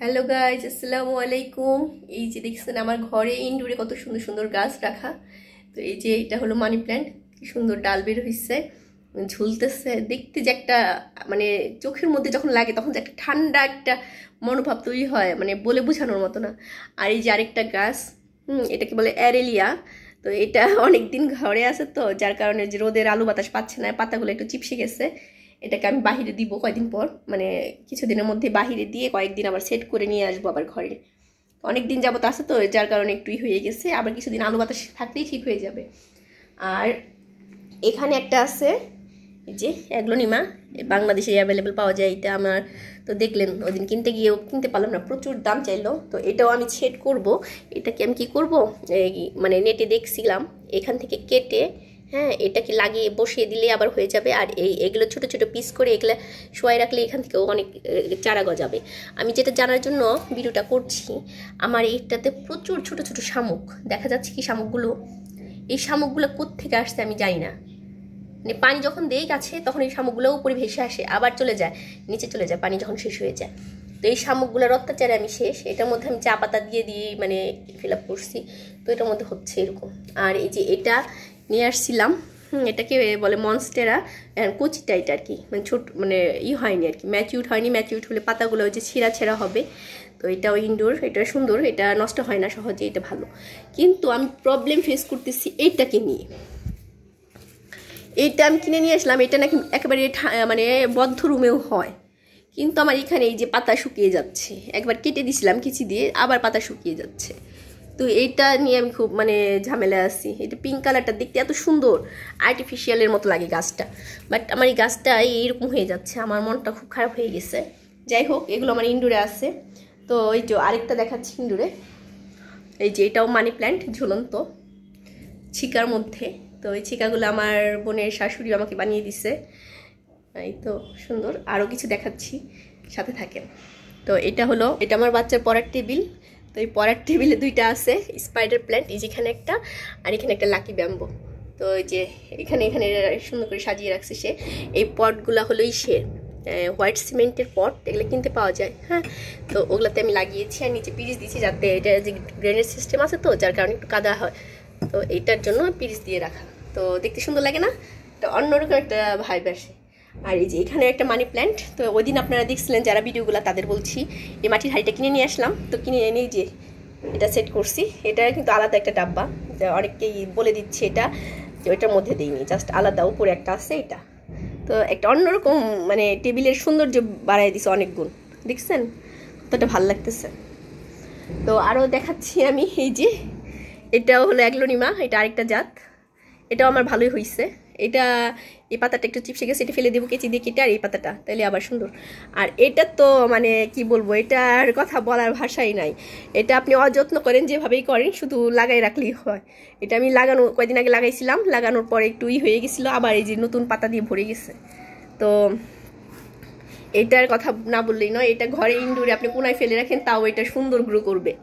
Hello guys, আসসালামু আলাইকুম। এই যে দেখছেন আমার ঘরে ইনডোরে কত সুন্দর সুন্দর গাছ রাখা। তো এই যে এটা হলো মানি প্ল্যান্ট, কি সুন্দর ডাল বের হয়েছে, ঝুলতেছে। দেখতে যে একটা মানে চোখের মধ্যে যখন লাগে তখন যে একটা ঠান্ডা একটা মনোভাব তৈরি হয়, মানে বলে বোঝানোর মতো না। আর এই যে আরেকটা গাছ, এটাকে বলে অ্যারেলিয়া। তো এটা অনেক দিন ঘরে আছে, তো যার কারণে যে রোদের আলো বাতাস পাচ্ছে না, পাতাগুলো একটু চিপসে গেছে। এটাকে আমি বাহিরে দিব কয়েকদিন পর, মানে কিছুদিনের মধ্যে বাহিরে দিয়ে কয়েকদিন আবার সেট করে নিয়ে আসবো আবার ঘরে। অনেক দিন যাবত আছে তো, যার কারণে একটুই হয়ে গেছে, আবার কিছুদিন আলো বাতাস থাকলেই ঠিক হয়ে যাবে। আর এখানে একটা আছে এই যে অ্যাগ্লোনিমা, বাংলাদেশে অ্যাভেলেবেল পাওয়া যায় এটা। আমার তো দেখলেন ওদিন কিনতে গিয়েও কিনতে পারলাম না, প্রচুর দাম চাইলো। তো এটাও আমি সেট করব। এটাকে আমি কি করব, মানে নেটে দেখছিলাম, এখান থেকে কেটে হ্যাঁ এটাকে লাগিয়ে বসিয়ে দিলে আবার হয়ে যাবে। আর এগুলো ছোট ছোট পিস করে এগুলো শোয়াই রাখলে এখান থেকেও অনেক চারা গজাবে। আমি যেটা জানার জন্য ভিডিওটা করছি, আমার এইটাতে প্রচুর ছোট ছোট শামুক দেখা যাচ্ছে। কি শামুকগুলো, এই শামুকগুলো কোত্থেকে আসছে আমি জানি না। মানে পানি যখন দেই গাছে তখন এই শামুকগুলোও উপরে ভেসে আসে, আবার চলে যায় নিচে, চলে যায় পানি যখন শেষ হয়ে যায়। তো এই শামুকগুলোর অত্যাচারে আমি শেষ। এটার মধ্যে আমি চা পাতা দিয়ে মানে ফিল আপ করছি। তো এটার মধ্যে হচ্ছে এরকম। আর এই যে এটা নিয়ে আসছিলাম, এটাকে বলে মনস্টেরা কচিটা। এটা আর কি মানে ছোট, মানে হয়নি আর কি, ম্যাচিউড হয়নি। ম্যাচিউড হলে পাতাগুলো ওই যে ছিঁড়া ছেঁড়া হবে। তো এটাও ইনডোর, এটা সুন্দর, এটা নষ্ট হয় না সহজে, এটা ভালো। কিন্তু আমি প্রবলেম ফেস করতেছি এইটাকে নিয়ে। এইটা আমি কিনে নিয়ে আসলাম, এটা নাকি একেবারে মানে বদ্ধ রুমেও হয়, কিন্তু আমার এখানে এই যে পাতা শুকিয়ে যাচ্ছে। একবার কেটে দিছিলাম কিছু দিয়ে, আবার পাতা শুকিয়ে যাচ্ছে। তো এইটা নিয়ে আমি খুব মানে ঝামেলা আছি। এটা পিঙ্ক কালারটা দেখতে এত সুন্দর, আর্টিফিশিয়ালের মতো লাগে গাছটা, বাট আমার এই গাছটা এইরকম হয়ে যাচ্ছে, আমার মনটা খুব খারাপ হয়ে গেছে। যাই হোক, এগুলো আমার ইনডোরে আছে। তো এই যে আরেকটা দেখাচ্ছি ইনডোরে, এই যে এটাও মানি প্ল্যান্ট, ঝুলন্ত ছিকার মধ্যে। তো এই ছিকাগুলো আমার বোনের শাশুড়ি আমাকে বানিয়ে দিছে। এই তো সুন্দর, আরও কিছু দেখাচ্ছি, সাথে থাকেন। তো এটা হলো, এটা আমার বাচ্চার পড়ার টেবিল। তো এই পড়ার টেবিলে দুইটা আছে স্পাইডার প্ল্যান্ট, এই যেখানে একটা, আর এখানে একটা লাকি ব্যাম্বো। তো এই যে এখানে এখানে সুন্দর করে সাজিয়ে রাখছে সে। এই পটগুলো হলো সে হোয়াইট সিমেন্টের পট, এগুলো কিনতে পাওয়া যায়। হ্যাঁ, তো ওগুলোতে আমি লাগিয়েছি, আর নিচে পিরিচ দিয়েছি, যাতে এটা যে ড্রেনেজ সিস্টেম আছে তো, যার কারণে একটু কাদা হয়। তো এইটার জন্য পিরিচ দিয়ে রাখা, তো দেখতে সুন্দর লাগে না, তো অন্যরকম একটা ভাইব আসে। আর এই যে এখানে একটা মানি প্ল্যান্ট। তো ওই দিন আপনারা দেখছিলেন যারা ভিডিওগুলো, তাদের বলছি এই মাটির হাঁড়িটা কিনে নিয়ে আসলাম। তো কিনে এনে যে এটা সেট করছি। এটা কিন্তু আলাদা একটা ডাব্বা, অনেককেই বলে দিচ্ছে এটা যে ওইটার মধ্যে দিইনি, জাস্ট আলাদা উপরে একটা আছে এটা। তো একটা অন্যরকম মানে টেবিলের সৌন্দর্য বাড়াই দিছে অনেক গুণ, দেখছেন কতটা ভালো লাগতেছে। তো আরও দেখাচ্ছি আমি, এই যে এটাও হলো অ্যাগ্লোনিমা, এটা আরেকটা জাত। এটাও আমার ভালোই হয়েছে। এটা এই পাতাটা একটু চিপসে গেছে, এটা ফেলে দেবো কেচি দিয়ে কেটে, আর এই পাতাটা তাইলে আবার সুন্দর। আর এটা তো মানে কি বলবো, এটার কথা বলার ভাষাই নাই। এটা আপনি অযত্ন করেন যেভাবেই করেন, শুধু লাগাই রাখলেই হয়। এটা আমি লাগানো কয়েকদিন আগে লাগাইছিলাম, লাগানোর পরে একটু হয়ে গেছিলো, আবার এই যে নতুন পাতা দিয়ে ভরে গেছে। তো এটার কথা না বললেই নয়, এটা ঘরে ইনডোরে আপনি কোনায় ফেলে রাখেন, তাও এটা সুন্দর গ্রো করবে।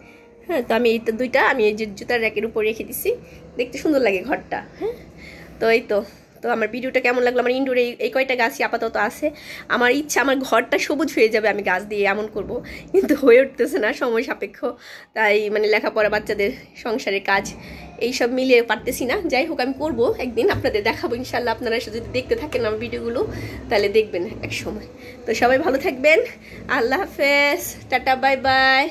হ্যাঁ, তো আমি এইটা দুইটা আমি এই যে জুতার র্যাকের উপর রেখে দিছি, দেখতে সুন্দর লাগে ঘরটা। হ্যাঁ, তো এই তো আমার ভিডিওটা কেমন লাগলো। আমার ইনডোরে এই কয়টা গাছই আপাতত আছে। আমার ইচ্ছা আমার ঘরটা সবুজ হয়ে যাবে আমি গাছ দিয়ে এমন করব, কিন্তু হয়ে উঠতেছে না, সময় সাপেক্ষ। তাই মানে লেখাপড়া, বাচ্চাদের সংসারের কাজ, এইসব মিলিয়ে পারতেছি না। যাই হোক, আমি করবো একদিন, আপনাদের দেখাবো ইনশাল্লাহ। আপনারা যদি দেখতে থাকেন আমার ভিডিওগুলো, তাহলে দেখবেন এক সময়। তো সবাই ভালো থাকবেন, আল্লাহ হাফেজ, টাটা, বাই বাই।